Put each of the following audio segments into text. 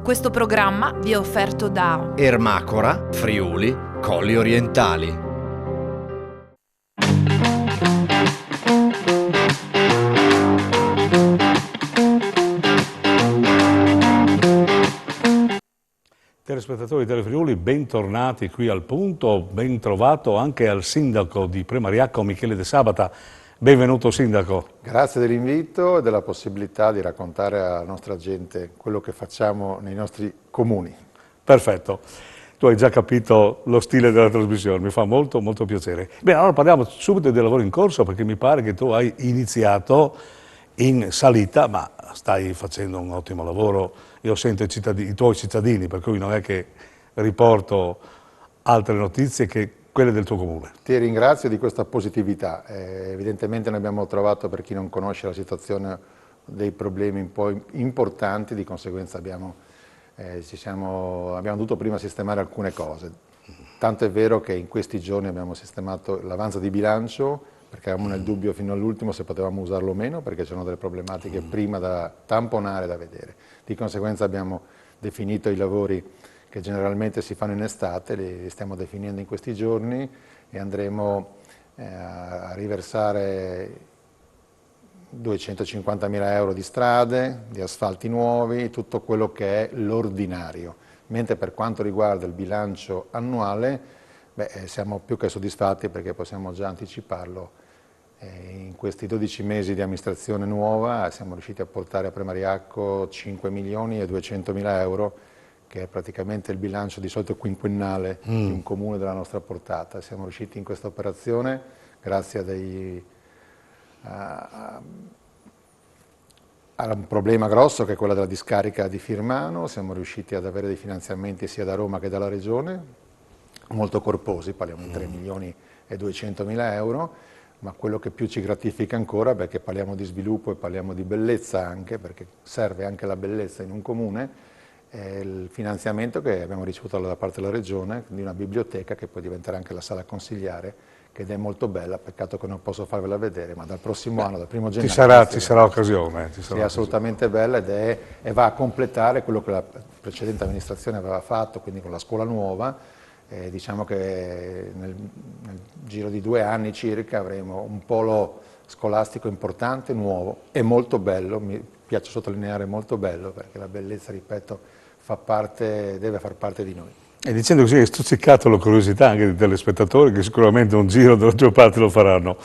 Questo programma vi è offerto da Ermacora, Friuli, Colli Orientali. Telespettatori di Telefriuli, bentornati qui al Punto, ben trovato anche al sindaco di Premariacco, Michele De Sabata. Benvenuto sindaco. Grazie dell'invito e della possibilità di raccontare alla nostra gente quello che facciamo nei nostri comuni. Perfetto, tu hai già capito lo stile della trasmissione, mi fa molto piacere. Bene, allora parliamo subito del lavoro in corso, perché mi pare che tu hai iniziato in salita, ma stai facendo un ottimo lavoro. Io sento i tuoi cittadini, per cui non è che riporto altre notizie che quelle del tuo comune. Ti ringrazio di questa positività. Evidentemente noi abbiamo trovato, per chi non conosce la situazione, dei problemi un po' importanti, di conseguenza abbiamo dovuto prima sistemare alcune cose. Tanto è vero che in questi giorni abbiamo sistemato l'avanzo di bilancio, perché avevamo nel dubbio fino all'ultimo se potevamo usarlo o meno, perché c'erano delle problematiche prima da tamponare, da vedere. Di conseguenza abbiamo definito i lavori che generalmente si fanno in estate, li stiamo definendo in questi giorni e andremo a riversare 250.000 euro di strade, di asfalti nuovi, tutto quello che è l'ordinario. Mentre per quanto riguarda il bilancio annuale, siamo più che soddisfatti, perché possiamo già anticiparlo. In questi 12 mesi di amministrazione nuova siamo riusciti a portare a Premariacco 5.200.000 euro, che è praticamente il bilancio di solito quinquennale di un comune della nostra portata. Siamo riusciti in questa operazione grazie a un problema grosso, che è quello della discarica di Firmano. Siamo riusciti ad avere dei finanziamenti sia da Roma che dalla Regione, molto corposi, parliamo di 3.200.000 euro, ma quello che più ci gratifica ancora, perché parliamo di sviluppo e parliamo di bellezza anche, perché serve anche la bellezza in un comune, è il finanziamento che abbiamo ricevuto da parte della Regione di una biblioteca che poi diventerà anche la sala consigliare, ed è molto bella. Peccato che non posso farvela vedere, ma dal prossimo anno, dal 1° gennaio... Ci sarà occasione. È assolutamente bella e va a completare quello che la precedente amministrazione aveva fatto, quindi con la scuola nuova. Diciamo che nel giro di 2 anni circa avremo un polo scolastico importante, nuovo e molto bello. Mi piace sottolineare molto bello, perché la bellezza, ripeto, deve far parte di noi. E dicendo così hai stuzzicato la curiosità anche dei telespettatori, che sicuramente un giro dalla tua parte lo faranno.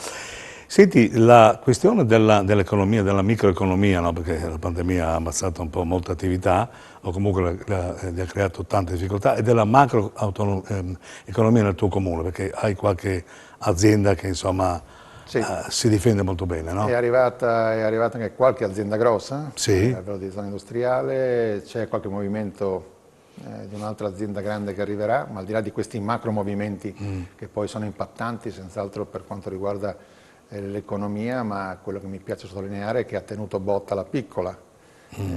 Senti, la questione dell'economia, della microeconomia, no? Perché la pandemia ha ammazzato un po' molte attività, o comunque gli ha creato tante difficoltà, e della macroeconomia nel tuo comune, perché hai qualche azienda che insomma si difende molto bene, no? È arrivata anche qualche azienda grossa, sì, a livello di zona industriale, c'è qualche movimento di un'altra azienda grande che arriverà, ma al di là di questi macro movimenti che poi sono impattanti senz'altro per quanto riguarda l'economia, ma quello che mi piace sottolineare è che ha tenuto botta la piccola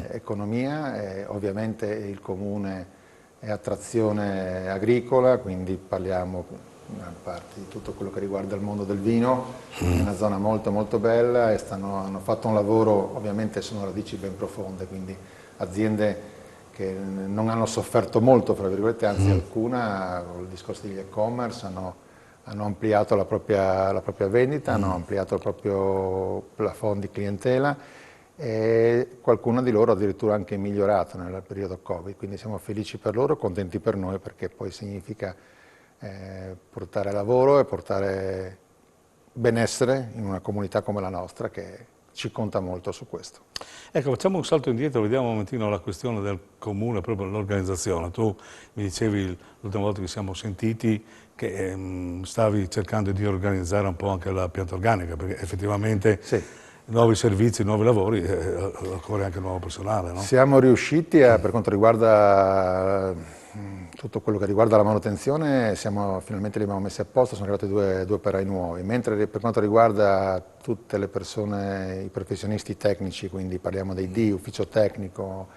economia. Ovviamente il comune è a trazione agricola, quindi parliamo in gran parte di tutto quello che riguarda il mondo del vino. È una zona molto bella e hanno fatto un lavoro, ovviamente sono radici ben profonde, quindi aziende che non hanno sofferto molto, fra virgolette, anzi alcuna, con il discorso degli e-commerce, hanno ampliato la propria vendita, hanno ampliato il proprio plafond di clientela, e qualcuna di loro addirittura anche migliorato nel periodo Covid, quindi siamo felici per loro, contenti per noi, perché poi significa portare lavoro e portare benessere in una comunità come la nostra, che ci conta molto su questo. Ecco, facciamo un salto indietro, vediamo un momentino la questione del comune, proprio l'organizzazione. Tu mi dicevi l'ultima volta che siamo sentiti che stavi cercando di organizzare un po' anche la pianta organica, perché effettivamente nuovi servizi, nuovi lavori, occorre anche nuovo personale, no? Siamo riusciti, per quanto riguarda tutto quello che riguarda la manutenzione, finalmente li abbiamo messi a posto, sono arrivati due operai nuovi, mentre per quanto riguarda tutte le persone, i professionisti tecnici, quindi parliamo dei D, ufficio tecnico,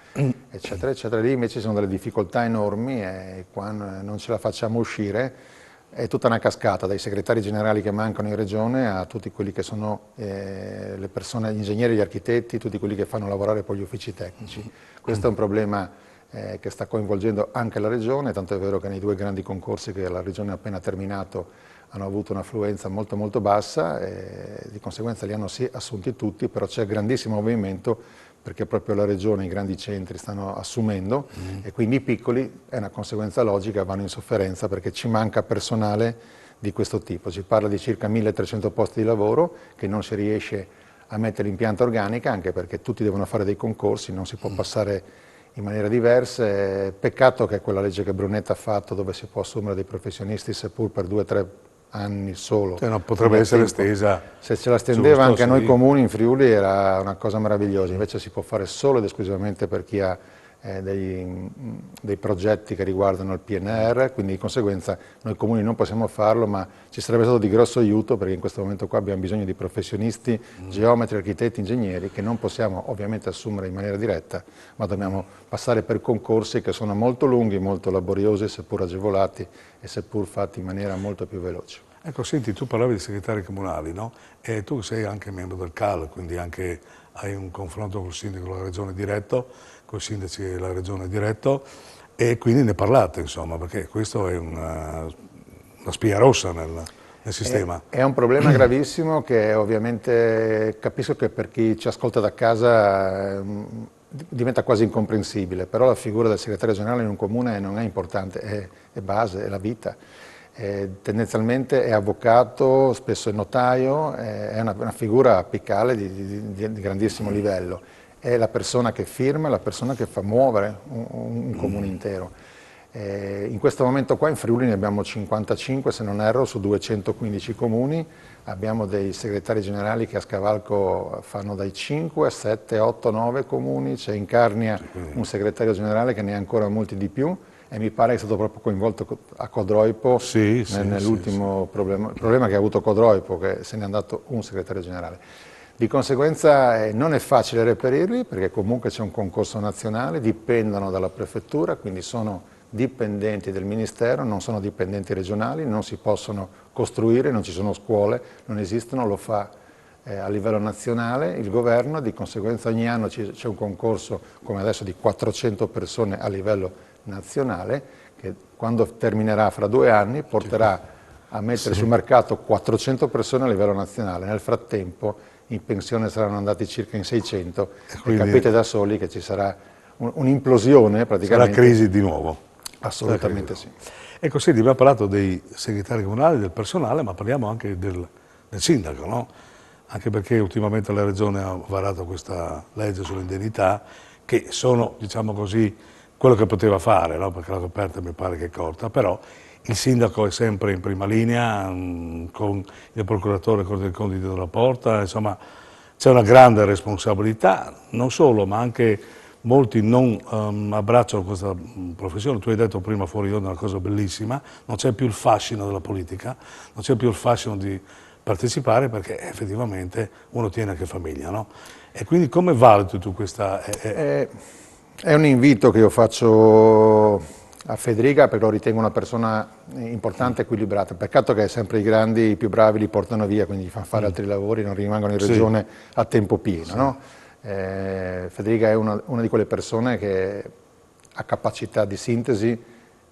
eccetera, lì invece ci sono delle difficoltà enormi e qua non ce la facciamo uscire. È tutta una cascata, dai segretari generali che mancano in regione a tutti quelli che sono le persone, gli ingegneri, gli architetti, tutti quelli che fanno lavorare poi gli uffici tecnici. Questo è un problema che sta coinvolgendo anche la Regione, tanto è vero che nei 2 grandi concorsi che la Regione ha appena terminato hanno avuto un'affluenza molto molto bassa, di conseguenza li hanno sì assunti tutti, però c'è grandissimo movimento perché proprio la Regione, i grandi centri stanno assumendo e quindi i piccoli, è una conseguenza logica, vanno in sofferenza perché ci manca personale di questo tipo. Si parla di circa 1300 posti di lavoro che non si riesce a mettere in pianta organica, anche perché tutti devono fare dei concorsi, non si può passare in maniera diversa. Peccato che quella legge che Brunetta ha fatto, dove si può assumere dei professionisti seppur per 2 o 3 anni solo. No, potrebbe essere estesa. Se ce la stendeva giusto, anche a noi sì. comuni in Friuli era una cosa meravigliosa, invece si può fare solo ed esclusivamente per chi ha dei progetti che riguardano il PNR, quindi di conseguenza noi comuni non possiamo farlo, ma ci sarebbe stato di grosso aiuto perché in questo momento qua abbiamo bisogno di professionisti, geometri, architetti, ingegneri che non possiamo ovviamente assumere in maniera diretta, ma dobbiamo passare per concorsi che sono molto lunghi, molto laboriosi, seppur agevolati e seppur fatti in maniera molto più veloce. Ecco, senti, tu parlavi di segretari comunali, no? E tu sei anche membro del CAL, quindi anche hai un confronto col sindaco della regione diretto, con i sindaci della regione diretto, e quindi ne parlate, insomma, perché questo è una spia rossa nel sistema. È un problema gravissimo che ovviamente capisco che per chi ci ascolta da casa diventa quasi incomprensibile, però la figura del segretario generale in un comune non è importante, è base, è la vita. Tendenzialmente è avvocato, spesso è notaio, è una figura apicale di grandissimo livello. È la persona che firma, è la persona che fa muovere un comune intero. In questo momento qua in Friuli ne abbiamo 55, se non erro, su 215 comuni. Abbiamo dei segretari generali che a scavalco fanno dai 5, 7, 8, 9 comuni. C'è in Carnia un segretario generale che ne ha ancora molti di più. E mi pare che è stato proprio coinvolto a Codroipo nell'ultimo problema. Il problema che ha avuto Codroipo, che se n'è andato un segretario generale. Di conseguenza non è facile reperirli perché comunque c'è un concorso nazionale, dipendono dalla prefettura, quindi sono dipendenti del Ministero, non sono dipendenti regionali, non si possono costruire, non ci sono scuole, non esistono, lo fa a livello nazionale il governo, di conseguenza ogni anno c'è un concorso come adesso di 400 persone a livello nazionale che quando terminerà fra 2 anni porterà a mettere sul mercato 400 persone a livello nazionale. Nel frattempo in pensione saranno andati circa in 600 e capite da soli che ci sarà un'implosione praticamente. Sarà crisi di nuovo. Assolutamente sì. Ecco, senti, abbiamo parlato dei segretari comunali, del personale, ma parliamo anche del sindaco, no? Anche perché ultimamente la Regione ha varato questa legge sull'indennità che sono, diciamo così, quello che poteva fare, no? Perché la coperta mi pare che è corta, però il sindaco è sempre in prima linea, con il procuratore Corte dei Conti dietro la porta, insomma c'è una grande responsabilità, non solo, ma anche molti non abbracciano questa professione. Tu hai detto prima fuori onda una cosa bellissima, non c'è più il fascino della politica, non c'è più il fascino di partecipare perché effettivamente uno tiene anche famiglia, no? E quindi come valuti tu questa... È un invito che io faccio a Federica perché lo ritengo una persona importante e equilibrata. Peccato che sempre i grandi, i più bravi li portano via, quindi gli fanno fare altri lavori, non rimangono in regione a tempo pieno. No? Federica è una di quelle persone che ha capacità di sintesi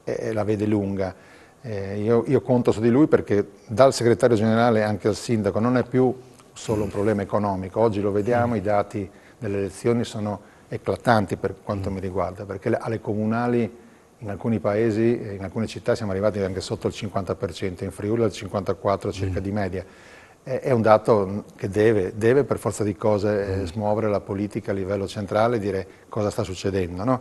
e la vede lunga. Io conto su di lui perché dal segretario generale anche al sindaco non è più solo un problema economico. Oggi lo vediamo, i dati delle elezioni sono eclatanti per quanto mi riguarda, perché alle comunali in alcuni paesi, in alcune città siamo arrivati anche sotto il 50%, in Friuli al 54% circa di media. È un dato che deve per forza di cose smuovere la politica a livello centrale e dire cosa sta succedendo. No?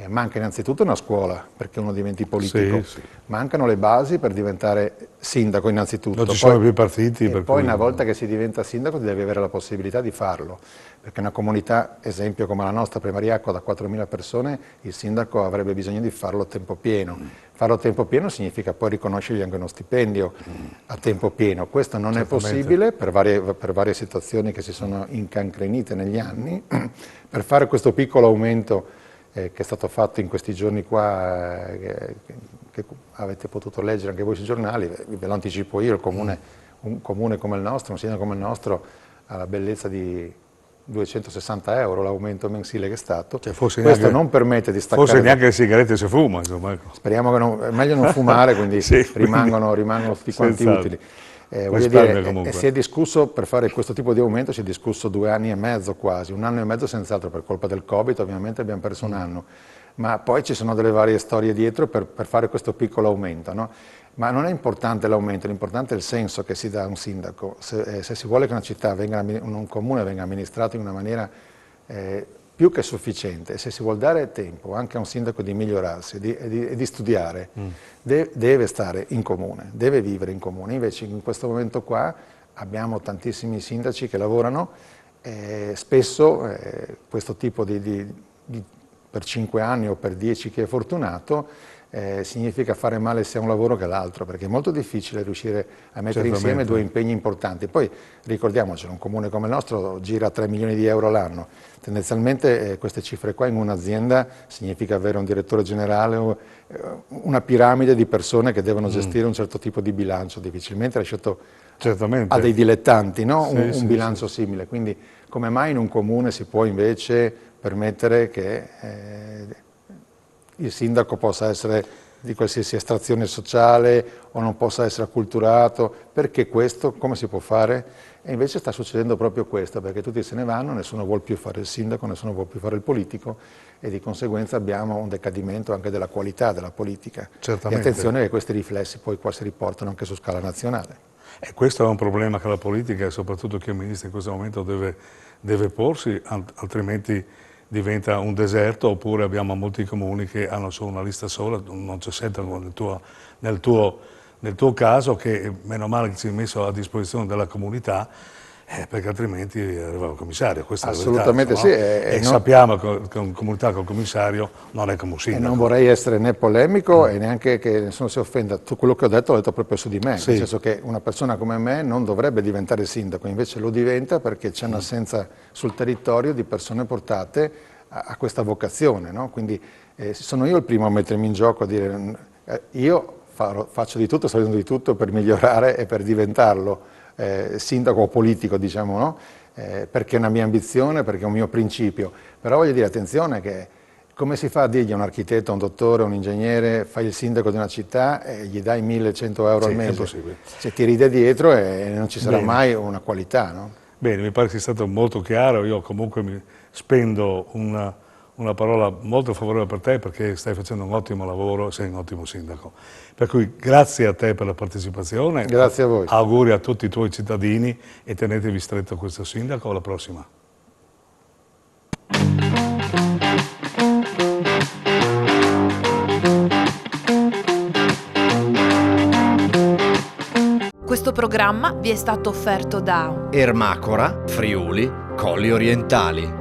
Manca innanzitutto una scuola perché uno diventi politico, mancano le basi per diventare sindaco innanzitutto. Non ci sono più partiti. E poi una volta che si diventa sindaco si deve avere la possibilità di farlo, perché una comunità, esempio come la nostra Primariacqua da 4.000 persone, il sindaco avrebbe bisogno di farlo a tempo pieno. Farlo a tempo pieno significa poi riconoscergli anche uno stipendio a tempo pieno. Questo non è possibile per varie situazioni che si sono incancrenite negli anni. Per fare questo piccolo aumento che è stato fatto in questi giorni qua, che avete potuto leggere anche voi sui giornali, ve lo anticipo io, un comune come il nostro, un sindaco come il nostro, ha la bellezza di 260 euro l'aumento mensile che è stato. Cioè, Questo neanche, non permette di staccare. Forse neanche le sigarette si fuma, insomma. Ecco. Speriamo che è meglio non fumare, quindi sì, rimangono tutti quanti utili. Voglio dire, si è discusso, per fare questo tipo di aumento si è discusso 2 anni e mezzo quasi, 1 anno e mezzo senz'altro per colpa del Covid, ovviamente abbiamo perso un anno, ma poi ci sono delle varie storie dietro per fare questo piccolo aumento, no? Ma non è importante l'aumento, l'importante è il senso che si dà a un sindaco. Se si vuole che una città, un comune venga amministrato in una maniera più che sufficiente, se si vuole dare tempo anche a un sindaco di migliorarsi e di studiare, deve stare in comune, deve vivere in comune. Invece in questo momento qua abbiamo tantissimi sindaci che lavorano e spesso questo tipo per 5 anni o per 10 chi è fortunato significa fare male sia un lavoro che l'altro, perché è molto difficile riuscire a mettere insieme 2 impegni importanti. Poi ricordiamoci, un comune come il nostro gira 3 milioni di euro l'anno, tendenzialmente queste cifre qua in un'azienda significa avere un direttore generale o una piramide di persone che devono gestire un certo tipo di bilancio, difficilmente lasciato a dei dilettanti, no? un bilancio simile. Quindi come mai in un comune si può invece permettere che il sindaco possa essere di qualsiasi estrazione sociale o non possa essere acculturato? Perché questo? Come si può fare? E invece sta succedendo proprio questo, perché tutti se ne vanno, nessuno vuole più fare il sindaco, nessuno vuole più fare il politico e di conseguenza abbiamo un decadimento anche della qualità della politica. Certamente. E attenzione che questi riflessi poi qua si riportano anche su scala nazionale. E questo è un problema che la politica e soprattutto chi è ministro in questo momento deve porsi, altrimenti diventa un deserto, oppure abbiamo molti comuni che hanno solo una lista sola, non c'è sentono nel tuo caso, che meno male che si è messo a disposizione della comunità, perché altrimenti arrivava il commissario. Questa assolutamente è la verità, sì. E sappiamo che una comunità col commissario non è come un sindaco. E non vorrei essere né polemico e neanche che nessuno si offenda. Tutto quello che ho detto l'ho detto proprio su di me, nel senso che una persona come me non dovrebbe diventare sindaco, invece lo diventa perché c'è un'assenza sul territorio di persone portate a questa vocazione, no? Quindi sono io il primo a mettermi in gioco, a dire io faccio di tutto, sto facendo di tutto per migliorare e per diventarlo sindaco o politico, diciamo, no? Perché è una mia ambizione, perché è un mio principio. Però voglio dire, attenzione, che come si fa a dirgli a un architetto, a un dottore, a un ingegnere, fai il sindaco di una città e gli dai 1.100 euro al mese? È impossibile. Se ti ride dietro e non ci sarà mai una qualità, no? Bene, mi pare sia stato molto chiaro. Io comunque mi spendo una parola molto favorevole per te, perché stai facendo un ottimo lavoro e sei un ottimo sindaco. Per cui grazie a te per la partecipazione. Grazie a voi. Auguri a tutti i tuoi cittadini e tenetevi stretto a questo sindaco. Alla prossima. Questo programma vi è stato offerto da Ermacora, Friuli, Colli Orientali.